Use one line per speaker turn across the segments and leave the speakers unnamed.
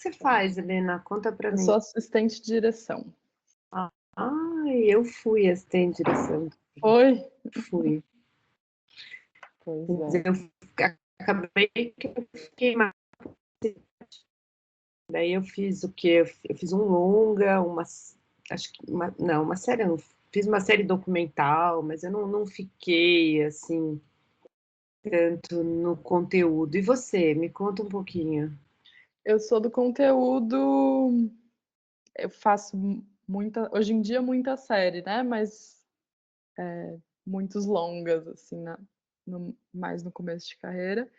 você faz, Helena? Conta para
Eu
mim.
sou assistente de direção.
Ah, eu fui assistente de direção.
Foi?
Fui.
Pois
Mas
é.
eu acabei que eu fiquei mais. Daí eu fiz o quê? Eu fiz um longa, acho que uma série, não, fiz uma série documental, mas eu não fiquei assim tanto no conteúdo. E você, me conta um pouquinho.
Eu sou do conteúdo, eu faço muita, hoje em dia muita série, né? Mas muitos longas, assim, mais no começo de carreira.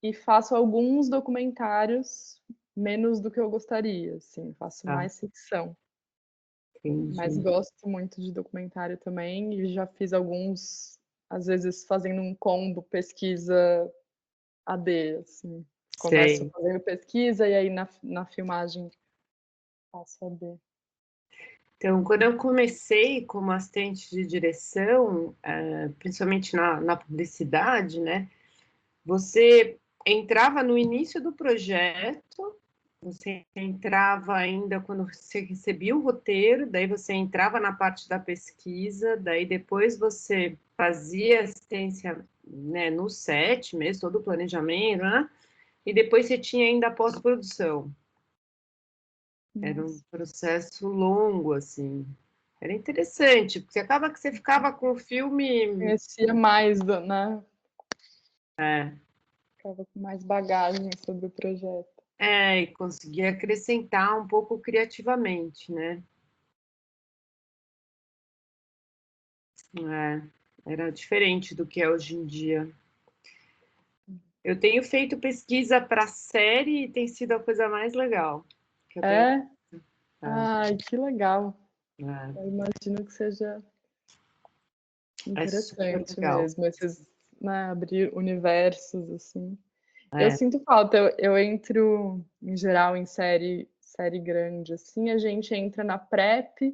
E faço alguns documentários, menos do que eu gostaria, assim, faço
Tá,
mais ficção. Mas
entendi.
gosto muito de documentário também e já fiz alguns, às vezes fazendo um combo pesquisa AD, assim. Começo
Sei.
fazendo pesquisa e aí na filmagem faço AD.
Então, quando eu comecei como assistente de direção, principalmente na publicidade, né? Você entrava no início do projeto, você entrava ainda quando você recebia o roteiro, daí você entrava na parte da pesquisa, daí depois você fazia assistência, né, no set mesmo, todo o planejamento, né? E depois você tinha ainda a pós-produção. Era um
Nossa.
processo longo, assim. Era interessante, porque acaba que você ficava com o filme.
Conhecia mais, né?
É,
Ficava com mais bagagem sobre o projeto.
e conseguia acrescentar um pouco criativamente, né? É, era diferente do que é hoje em dia. Eu tenho feito pesquisa para série e tem sido a coisa mais legal que eu tenho.
É?
É,
Ai, que legal.
é,
Eu imagino que seja
é super
interessante
legal.
mesmo, esses, né, abrir universos, assim. Eu
É,
sinto falta, eu entro, em geral, em série grande, assim, a gente entra na prep,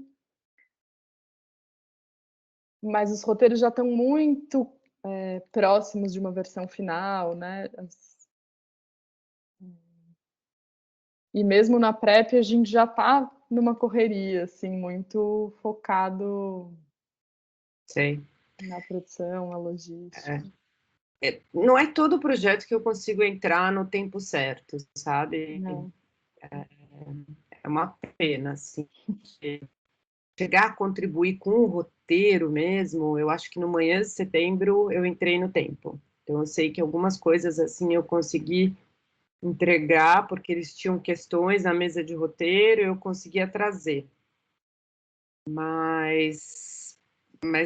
mas os roteiros já estão muito próximos de uma versão final, né? E mesmo na prep a gente já está numa correria, assim, muito focado
sei.
na produção, na logística.
Não é todo projeto que eu consigo entrar no tempo certo, sabe?
Não.
É uma pena, assim. Chegar a contribuir com o roteiro mesmo, eu acho que no Manhã de Setembro eu entrei no tempo. Então eu sei que algumas coisas assim eu consegui entregar porque eles tinham questões na mesa de roteiro, eu conseguia trazer. Mas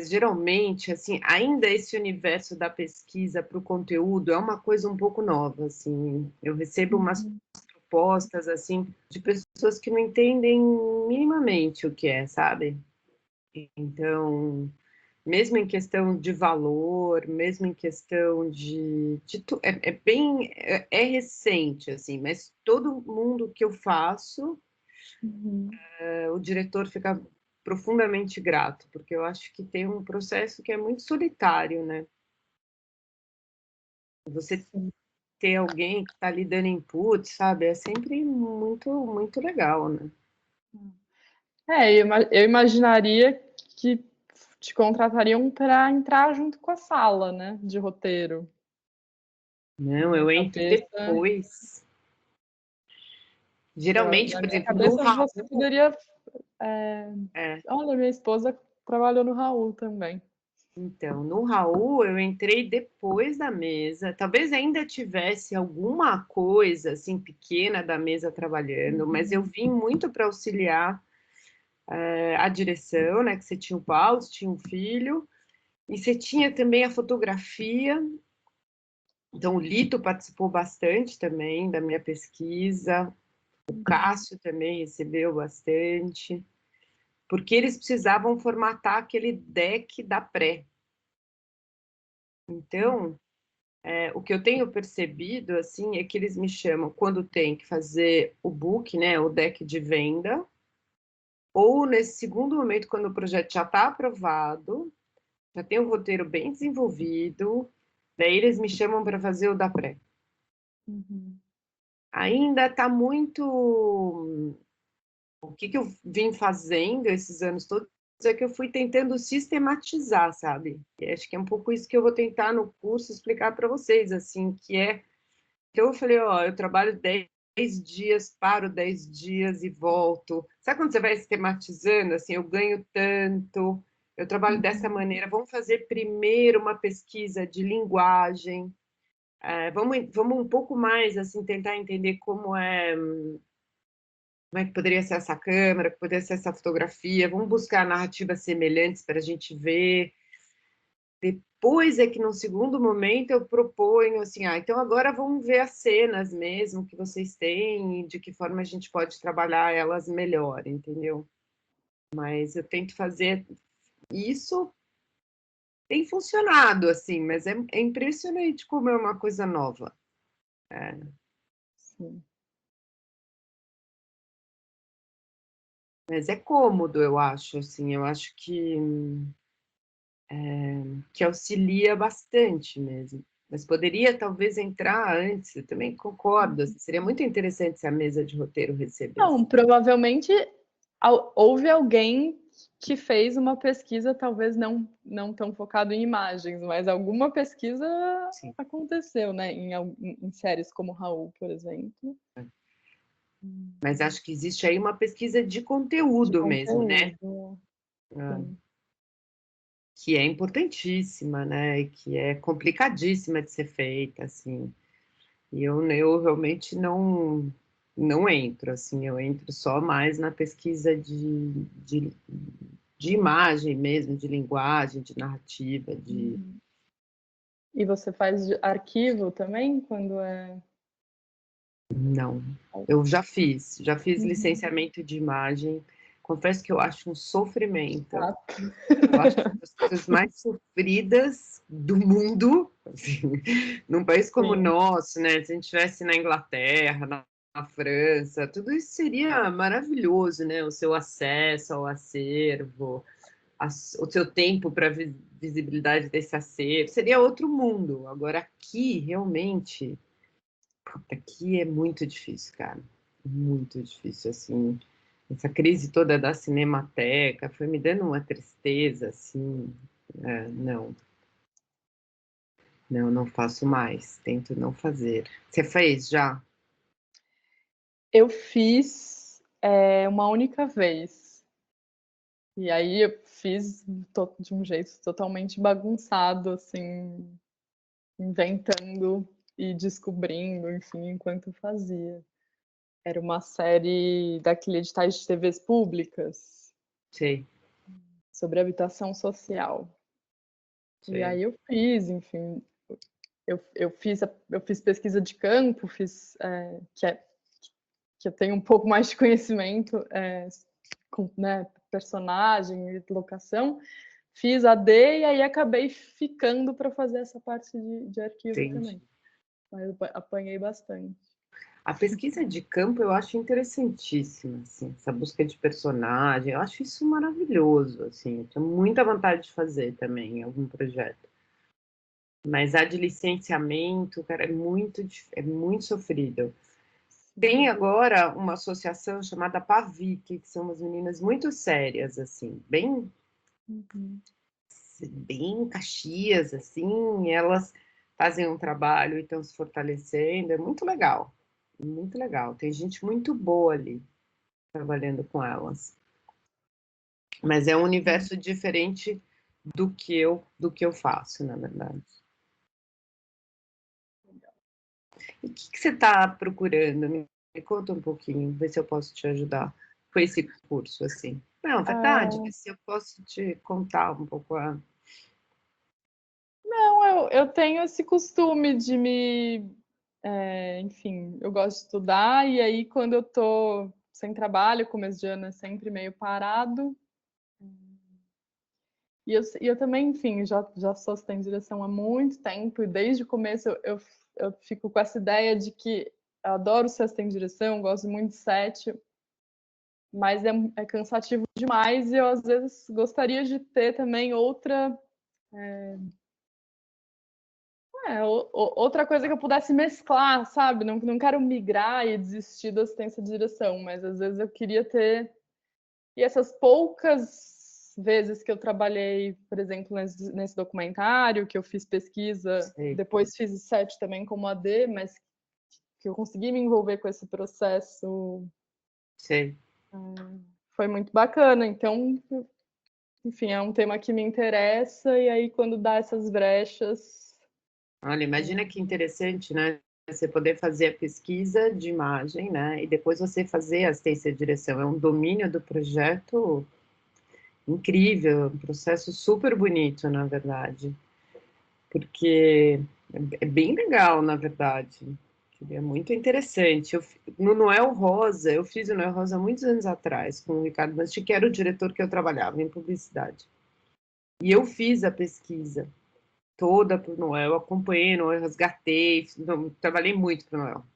geralmente assim, ainda esse universo da pesquisa para o conteúdo é uma coisa um pouco nova, assim. Eu recebo umas
Uhum.
propostas assim de pessoas que não entendem minimamente o que é, sabe? Então, mesmo em questão de valor, mesmo em questão é recente, assim, mas todo mundo que eu faço,
Uhum.
o diretor fica profundamente grato, porque eu acho que tem um processo que é muito solitário, né? Você
Sim.
ter alguém que está lhe dando input, sabe? É sempre muito, muito legal, né?
Eu imaginaria que te contratariam para entrar junto com a sala, né, de roteiro. Na
Não,
minha
eu entro
cabeça,
depois. Geralmente,
na
por
minha
exemplo, no
cabeça você
Raul,
poderia.
é,
Olha, minha esposa trabalhou no Raul também.
então, no Raul, eu entrei depois da mesa. Talvez ainda tivesse alguma coisa assim pequena da mesa trabalhando, mas eu
Uhum.
vim muito para auxiliar a direção, né? Que você tinha o Paulo, você tinha um filho, e você tinha também a fotografia. Então, o Lito participou bastante também da minha pesquisa, o Cássio também recebeu bastante, porque eles precisavam formatar aquele deck da pré. Então, o que eu tenho percebido, assim, é que eles me chamam quando tem que fazer o book, né, o deck de venda, ou nesse segundo momento, quando o projeto já está aprovado, já tem o roteiro bem desenvolvido, daí eles me chamam para fazer o da pré.
Uhum.
ainda está muito... O que eu vim fazendo esses anos todos é que eu fui tentando sistematizar, sabe? E acho que é um pouco isso que eu vou tentar no curso explicar para vocês, assim, que é... Então eu falei, ó, eu trabalho 10 dias, paro 10 dias e volto. Sabe quando você vai sistematizando, assim, eu ganho tanto, eu trabalho dessa maneira, vamos fazer primeiro uma pesquisa de linguagem, vamos um pouco mais, assim, tentar entender como é que poderia ser essa câmera, que poderia ser essa fotografia, vamos buscar narrativas semelhantes para a gente ver. Depois é que, no segundo momento, eu proponho assim, então agora vamos ver as cenas mesmo que vocês têm e de que forma a gente pode trabalhar elas melhor, entendeu? Mas eu tento fazer isso, tem funcionado, assim, mas é impressionante como é uma coisa nova.
Sim.
Mas é cômodo, eu acho, assim, eu acho que auxilia bastante mesmo. Mas poderia talvez entrar antes, eu também concordo. Assim, seria muito interessante se a mesa de roteiro recebesse.
Não, provavelmente houve alguém que fez uma pesquisa, talvez não tão focado em imagens, mas alguma pesquisa
Sim.
aconteceu, né? Em séries como Raul, por exemplo.
Mas acho que existe aí uma pesquisa de
De
conteúdo mesmo, né?
conteúdo.
Ah,
Sim.
que é importantíssima, né? E que é complicadíssima de ser feita, assim. E eu realmente não entro, assim, eu entro só mais na pesquisa de imagem mesmo, de linguagem, de narrativa, de...
Uhum. E você faz arquivo também quando é.
Não, eu já fiz
Uhum.
licenciamento de imagem, confesso que eu acho um sofrimento,
Chato.
eu acho uma das coisas mais sofridas do mundo, assim, num país como o
Sim.
nosso, né, se a gente estivesse na Inglaterra, na França, tudo isso seria maravilhoso, né, o seu acesso ao acervo, o seu tempo para visibilidade desse acervo, seria outro mundo, agora aqui, realmente... Aqui é muito difícil, cara. Muito difícil, assim. Essa crise toda da Cinemateca foi me dando uma tristeza, assim. Não, não faço mais. Tento não fazer. Você fez já?
Eu fiz uma única vez. E aí eu fiz de um jeito totalmente bagunçado, assim, inventando e descobrindo, enfim, enquanto fazia. Era uma série daquele editais de TVs públicas
Sei,
sobre habitação social. E
sei.
aí eu fiz, enfim, eu fiz pesquisa de campo, que eu tenho um pouco mais de conhecimento com, né, personagem e locação, fiz AD e aí acabei ficando para fazer essa parte de arquivo
Entendi.
também. Mas eu apanhei bastante.
A pesquisa de campo eu acho interessantíssima, assim, essa busca de personagem, eu acho isso maravilhoso, assim, eu tenho muita vontade de fazer também em algum projeto. Mas a de licenciamento, cara, é muito sofrido. Tem agora uma associação chamada PAVIC, que são umas meninas muito sérias, assim,
Uhum.
bem Caxias, assim, elas fazem um trabalho e estão se fortalecendo, é muito legal, muito legal. Tem gente muito boa ali trabalhando com elas, mas é um universo diferente do que eu faço, na verdade. E o que você está procurando? Me conta um pouquinho, ver se eu posso te ajudar com esse curso, assim. Não, verdade,
Ah,
ver se eu posso te contar um pouco
não, eu tenho esse costume de enfim, eu gosto de estudar e aí quando eu tô sem trabalho, começo de ano é sempre meio parado. E eu também, enfim, já sou assistente de direção há muito tempo e desde o começo eu fico com essa ideia de que eu adoro ser assistente de direção, gosto muito de set, mas é cansativo demais e eu às vezes gostaria de ter também outra Outra coisa que eu pudesse mesclar, sabe? Não quero migrar e desistir da assistência de direção, mas às vezes eu queria ter... E essas poucas vezes que eu trabalhei, por exemplo, nesse documentário, que eu fiz pesquisa, depois fiz o set também como AD, mas que eu consegui me envolver com esse processo, foi muito bacana. Então, enfim, é um tema que me interessa, e aí quando dá essas brechas...
Olha, imagina que interessante, né? Você poder fazer a pesquisa de imagem, né? E depois você fazer a assistência de direção. É um domínio do projeto incrível, um processo super bonito, na verdade. Porque é bem legal, na verdade. É muito interessante. No Noel Rosa, eu fiz o Noel Rosa há muitos anos atrás, com o Ricardo Masti, que era o diretor que eu trabalhava em publicidade. E eu fiz a pesquisa toda para o Noel, acompanhei Noel, resgatei, trabalhei muito para o Noel.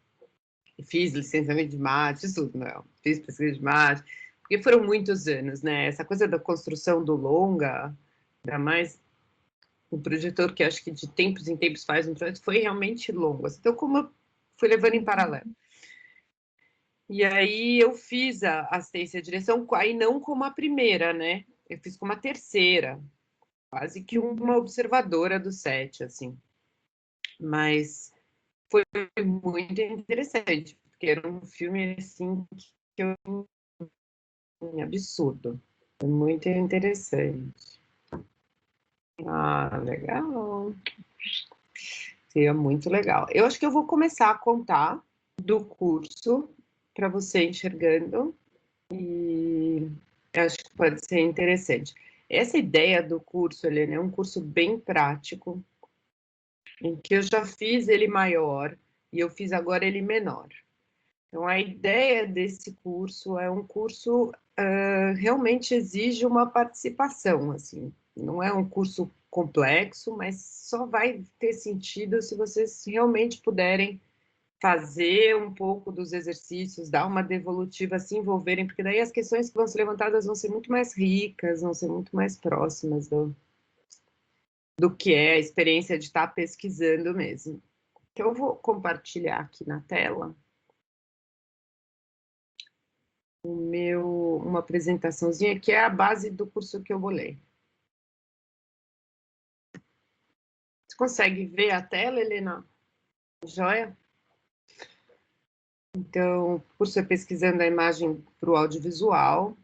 Fiz licenciamento de imagem, fiz tudo, Noel. Fiz pesquisa de imagem, porque foram muitos anos, né? Essa coisa da construção do longa, ainda mais um projetor que acho que de tempos em tempos faz um projeto, foi realmente longo. Então, como eu fui levando em paralelo. E aí eu fiz a assistência de direção, aí não como a primeira, né? Eu fiz como a terceira, quase que uma observadora do set, assim. Mas foi muito interessante, porque era um filme, assim, que eu... absurdo. Foi muito interessante. Ah, legal. Seria muito legal. Eu acho que eu vou começar a contar do curso para você enxergando, e acho que pode ser interessante. Essa ideia do curso, Helena, é um curso bem prático, em que eu já fiz ele maior e eu fiz agora ele menor. Então, a ideia desse curso é um curso realmente exige uma participação, assim. Não é um curso complexo, mas só vai ter sentido se vocês realmente puderem fazer um pouco dos exercícios, dar uma devolutiva, se envolverem, porque daí as questões que vão ser levantadas vão ser muito mais ricas, vão ser muito mais próximas do que é a experiência de estar pesquisando mesmo. Então, eu vou compartilhar aqui na tela uma apresentaçãozinha que é a base do curso que eu vou ler. Você consegue ver a tela, Helena? Joia? Então, o curso é pesquisando a imagem para o audiovisual.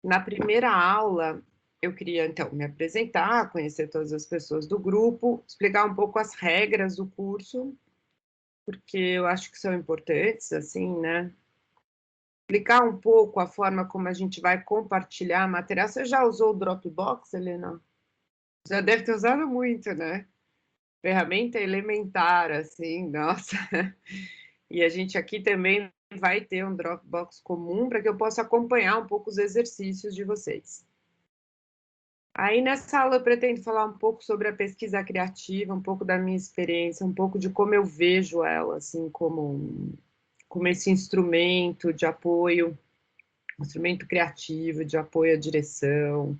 Na primeira aula, eu queria, então, me apresentar, conhecer todas as pessoas do grupo, explicar um pouco as regras do curso, porque eu acho que são importantes, assim, né? Explicar um pouco a forma como a gente vai compartilhar material. Você já usou o Dropbox, Helena? Já deve ter usado muito, né? Ferramenta elementar, assim, nossa. E a gente aqui também vai ter um Dropbox comum para que eu possa acompanhar um pouco os exercícios de vocês. Aí, nessa aula, eu pretendo falar um pouco sobre a pesquisa criativa, um pouco da minha experiência, um pouco de como eu vejo ela, assim, como esse instrumento de apoio, instrumento criativo, de apoio à direção.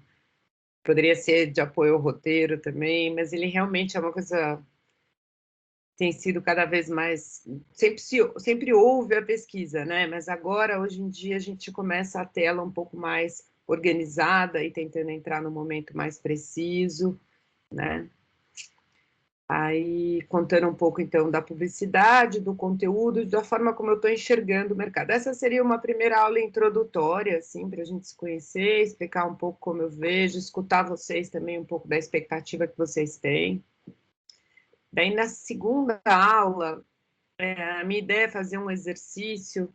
Poderia ser de apoio ao roteiro também, mas ele realmente é uma coisa... tem sido cada vez mais... Sempre houve a pesquisa, né? Mas agora, hoje em dia, a gente começa a ter ela um pouco mais organizada e tentando entrar no momento mais preciso, né? Aí, contando um pouco, então, da publicidade, do conteúdo, da forma como eu estou enxergando o mercado. Essa seria uma primeira aula introdutória, assim, para a gente se conhecer, explicar um pouco como eu vejo, escutar vocês também um pouco da expectativa que vocês têm. Daí, na segunda aula, a minha ideia é fazer um exercício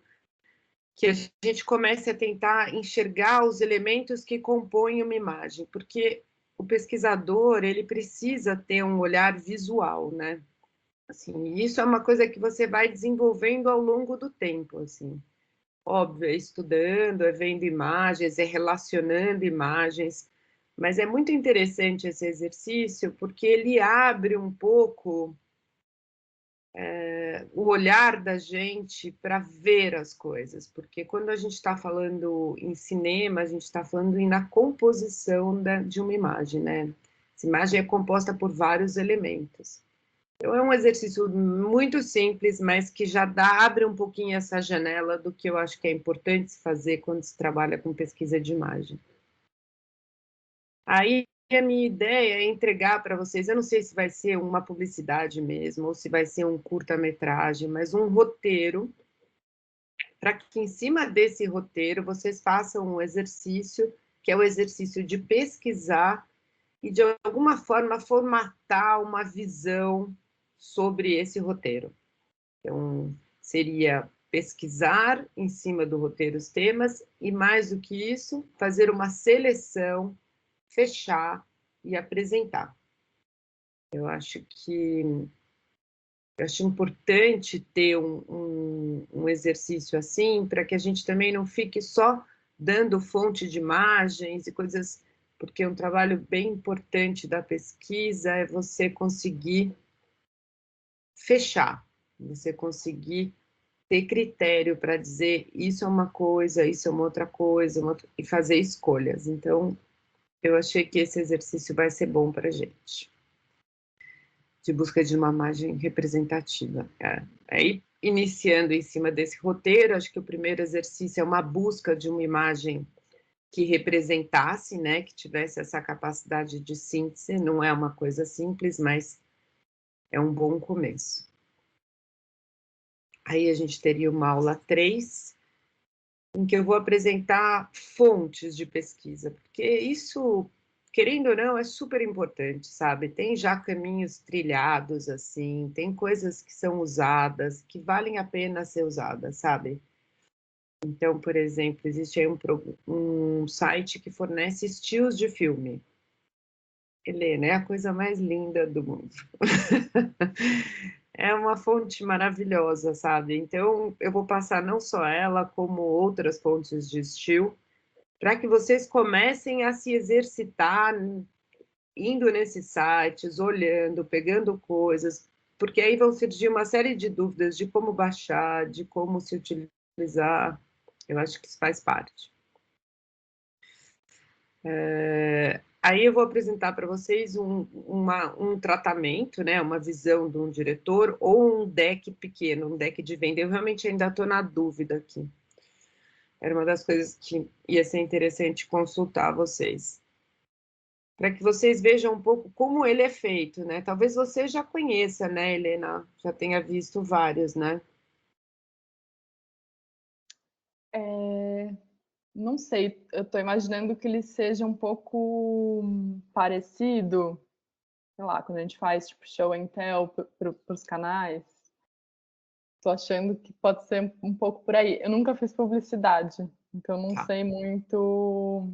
que a gente comece a tentar enxergar os elementos que compõem uma imagem, porque o pesquisador, ele precisa ter um olhar visual, né? Assim, isso é uma coisa que você vai desenvolvendo ao longo do tempo, assim. Óbvio, é estudando, é vendo imagens, é relacionando imagens, mas é muito interessante esse exercício porque ele abre um pouco o olhar da gente para ver as coisas, porque quando a gente está falando em cinema, a gente está falando na composição de uma imagem, né? Essa imagem é composta por vários elementos. Então, é um exercício muito simples, mas que já abre um pouquinho essa janela do que eu acho que é importante se fazer quando se trabalha com pesquisa de imagem. Aí, a minha ideia é entregar para vocês, eu não sei se vai ser uma publicidade mesmo, ou se vai ser um curta-metragem, mas um roteiro, para que em cima desse roteiro vocês façam um exercício, que é o exercício de pesquisar e, de alguma forma, formatar uma visão sobre esse roteiro. Então, seria pesquisar em cima do roteiro os temas e, mais do que isso, fazer uma seleção, fechar e apresentar. Eu acho importante ter um exercício assim, para que a gente também não fique só dando fonte de imagens e coisas, porque um trabalho bem importante da pesquisa é você conseguir fechar, você conseguir ter critério para dizer isso é uma coisa, isso é uma outra coisa, e fazer escolhas. Então, eu achei que esse exercício vai ser bom para a gente, de busca de uma imagem representativa. Aí, iniciando em cima desse roteiro, acho que o primeiro exercício é uma busca de uma imagem que representasse, né, que tivesse essa capacidade de síntese. Não é uma coisa simples, mas é um bom começo. Aí a gente teria uma aula 3, em que eu vou apresentar fontes de pesquisa, porque isso, querendo ou não, é super importante, sabe? Tem já caminhos trilhados, assim, tem coisas que são usadas, que valem a pena ser usadas, sabe? Então, por exemplo, existe aí um site que fornece estilos de filme. Helena, é a coisa mais linda do mundo. É uma fonte maravilhosa, sabe? Então, eu vou passar não só ela, como outras fontes de estilo, para que vocês comecem a se exercitar indo nesses sites, olhando, pegando coisas, porque aí vão surgir uma série de dúvidas de como baixar, de como se utilizar. Eu acho que isso faz parte. Aí eu vou apresentar para vocês um tratamento, né, uma visão de um diretor, ou um deck pequeno, um deck de venda. Eu realmente ainda estou na dúvida aqui. Era uma das coisas que ia ser interessante consultar vocês, para que vocês vejam um pouco como ele é feito, né? Talvez você já conheça, né, Helena? Já tenha visto vários, né?
Não sei, eu estou imaginando que ele seja um pouco parecido, sei lá, quando a gente faz tipo show and tell para os canais. Estou achando que pode ser um pouco por aí. Eu nunca fiz publicidade, então não
Tá.
sei muito,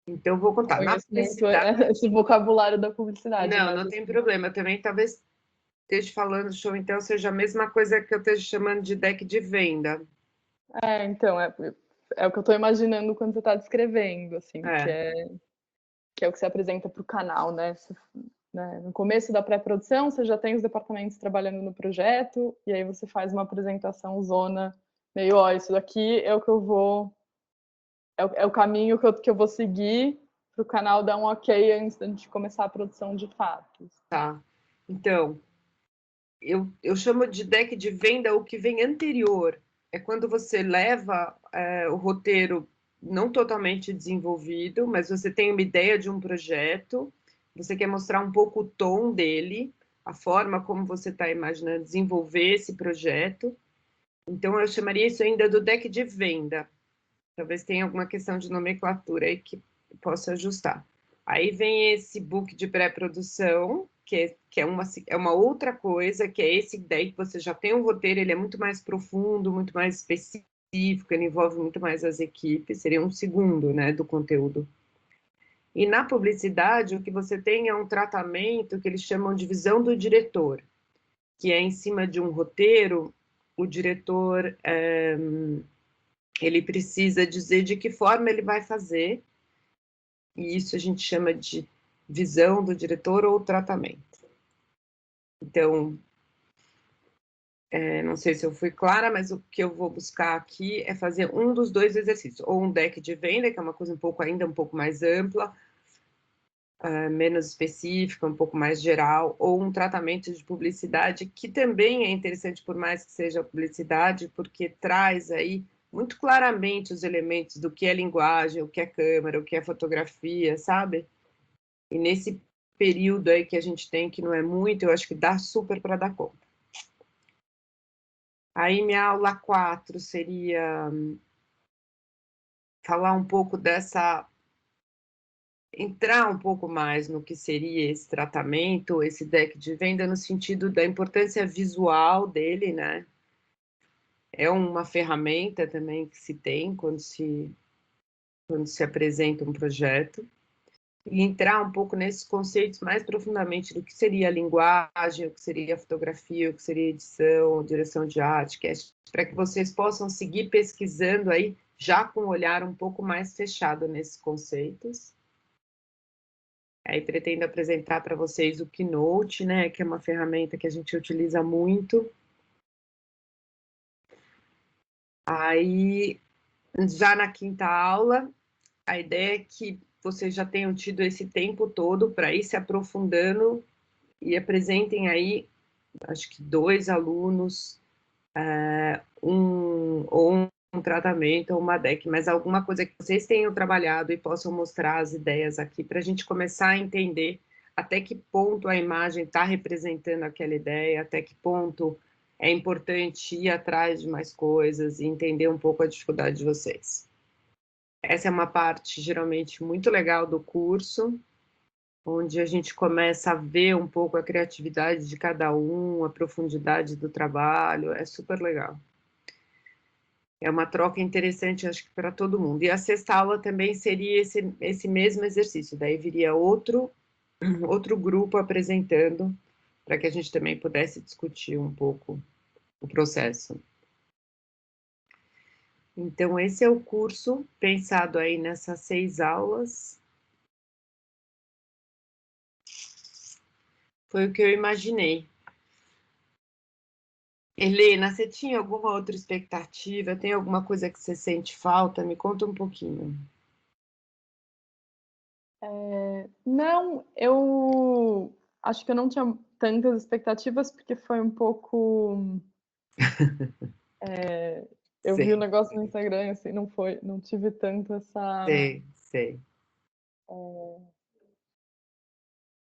Então, vou contar. Na
conheço muito
publicidade.
esse vocabulário da publicidade,
Não,
mas
não tem
assim,
problema. Eu também talvez esteja falando show, então seja a mesma coisa que eu esteja chamando de deck de venda.
então, é o que eu estou imaginando quando você está descrevendo, assim,
É,
que é o que você apresenta para o canal, né? Né? No começo da pré-produção, você já tem os departamentos trabalhando no projeto, e aí você faz uma apresentação zona, meio, ó, isso daqui é o que eu vou, é o caminho que eu vou seguir para o canal dar um ok antes de começar a produção de fato.
tá. Então, eu chamo de deck de venda o que vem anterior. É quando você leva o roteiro não totalmente desenvolvido, mas você tem uma ideia de um projeto, você quer mostrar um pouco o tom dele, a forma como você está imaginando desenvolver esse projeto. Então, eu chamaria isso ainda do deck de venda. Talvez tenha alguma questão de nomenclatura aí que possa ajustar. Aí vem esse book de pré-produção, é uma outra coisa, que é esse daí que você já tem um roteiro, ele é muito mais profundo, muito mais específico, ele envolve muito mais as equipes, seria um segundo, né, do conteúdo. E na publicidade, o que você tem é um tratamento que eles chamam de visão do diretor, que é em cima de um roteiro, o diretor ele precisa dizer de que forma ele vai fazer, e isso a gente chama de visão do diretor ou tratamento. Então, não sei se eu fui clara, mas o que eu vou buscar aqui é fazer um dos dois exercícios, ou um deck de venda, que é uma coisa ainda um pouco mais ampla, menos específica, um pouco mais geral, ou um tratamento de publicidade que também é interessante, por mais que seja publicidade, porque traz aí muito claramente os elementos do que é linguagem, o que é câmera, o que é fotografia, sabe? E nesse período aí que a gente tem, que não é muito, eu acho que dá super para dar conta. Aí minha aula 4 seria falar um pouco dessa, entrar um pouco mais no que seria esse tratamento, esse deck de venda, no sentido da importância visual dele, né? É uma ferramenta também que se tem quando se apresenta um projeto. E entrar um pouco nesses conceitos mais profundamente do que seria a linguagem, o que seria a fotografia, o que seria a edição, direção de arte, para que vocês possam seguir pesquisando aí, já com um olhar um pouco mais fechado nesses conceitos. Aí pretendo apresentar para vocês o Keynote, né, que é uma ferramenta que a gente utiliza muito. Aí, já na quinta aula, a ideia é que vocês já tenham tido esse tempo todo para ir se aprofundando e apresentem aí, acho que 2 alunos, um tratamento ou uma deck, mas alguma coisa que vocês tenham trabalhado e possam mostrar as ideias aqui para a gente começar a entender até que ponto a imagem está representando aquela ideia, até que ponto é importante ir atrás de mais coisas e entender um pouco a dificuldade de vocês. Essa é uma parte geralmente muito legal do curso, onde a gente começa a ver um pouco a criatividade de cada um, a profundidade do trabalho, é super legal. É uma troca interessante, acho que para todo mundo. E a sexta aula também seria esse mesmo exercício, daí viria outro grupo apresentando, para que a gente também pudesse discutir um pouco o processo. Então, esse é o curso pensado aí nessas 6 aulas. Foi o que eu imaginei. Helena, você tinha alguma outra expectativa? Tem alguma coisa que você sente falta? Me conta um pouquinho.
Não, eu acho que eu não tinha tantas expectativas, porque foi um pouco. Eu vi o
Sei,
negócio no Instagram, assim, não tive tanto essa.
sei.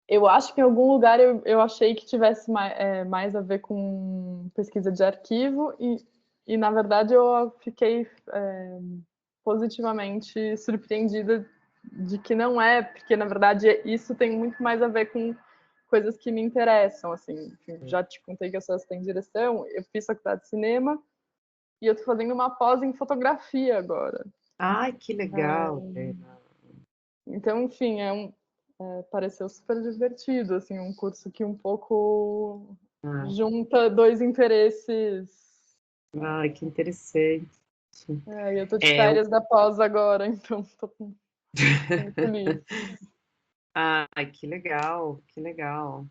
Eu acho que em algum lugar eu achei que tivesse mais a ver com pesquisa de arquivo, e na verdade eu fiquei positivamente surpreendida de que não é, porque na verdade isso tem muito mais a ver com coisas que me interessam, assim. Já te contei que eu sou assistente de direção, eu fiz faculdade de cinema e eu tô fazendo uma pós em fotografia agora.
Ai, que legal, Helena.
Então, enfim, pareceu super divertido, assim, um curso que um pouco
Ah,
junta 2 interesses.
ai, que interessante.
E eu tô de
É,
férias da pós agora, então tô feliz.
ai, que legal, que legal.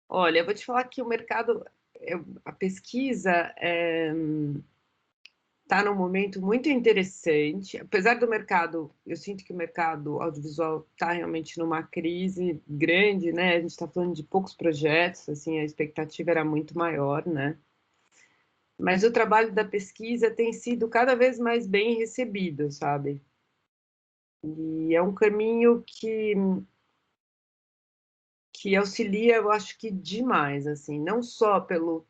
Olha, eu vou te falar que o mercado, a pesquisa está num momento muito interessante. Apesar do mercado, eu sinto que o mercado audiovisual está realmente numa crise grande, né? A gente está falando de poucos projetos, assim, a expectativa era muito maior, né? Mas o trabalho da pesquisa tem sido cada vez mais bem recebido, sabe? E é um caminho que auxilia, eu acho que demais, assim, não só pelos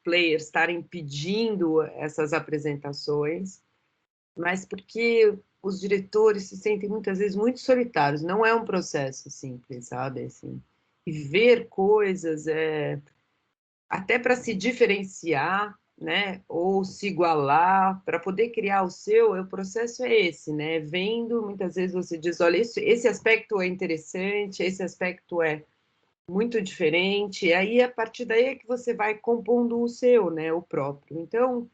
players estarem pedindo essas apresentações, mas porque os diretores se sentem muitas vezes muito solitários. Não é um processo simples, sabe? Assim, e ver coisas até para se diferenciar, né, ou se igualar, para poder criar o seu, o processo é esse, né, vendo, muitas vezes você diz, olha, esse aspecto é interessante, esse aspecto é muito diferente, e aí, a partir daí é que você vai compondo o seu, né, o próprio. Então,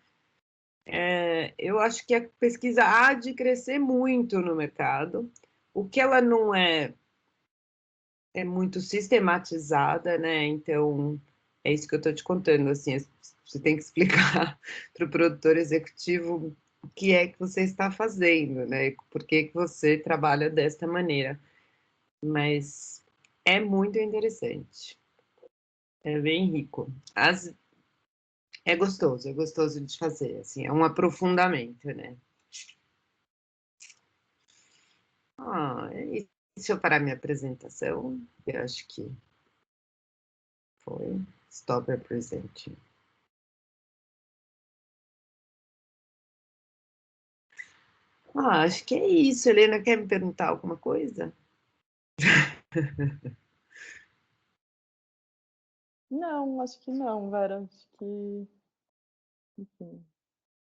eu acho que a pesquisa há de crescer muito no mercado, o que ela não é muito sistematizada, né? Então, é isso que eu estou te contando, assim, você tem que explicar para o produtor executivo que é que você está fazendo, né? Por que que você trabalha desta maneira? Mas é muito interessante, é bem rico. É gostoso de fazer, assim, é um aprofundamento, né? E deixa eu parar minha apresentação, eu acho que foi. Stop representing. Acho que é isso. Helena, quer me perguntar alguma coisa?
Não, acho que não, Vera. Acho que, enfim,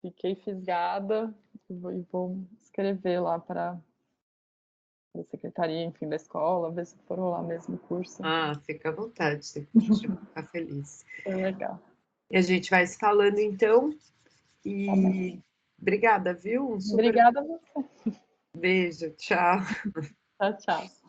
fiquei fisgada e vou escrever lá para a secretaria, enfim, da escola, ver se for lá mesmo o curso.
Fica à vontade, você pode ficar feliz.
Foi legal.
E a gente vai se falando então.
Tá bom.
E obrigada, viu? Um super
Obrigada a você.
beijo, tchau.
Tchau, tchau.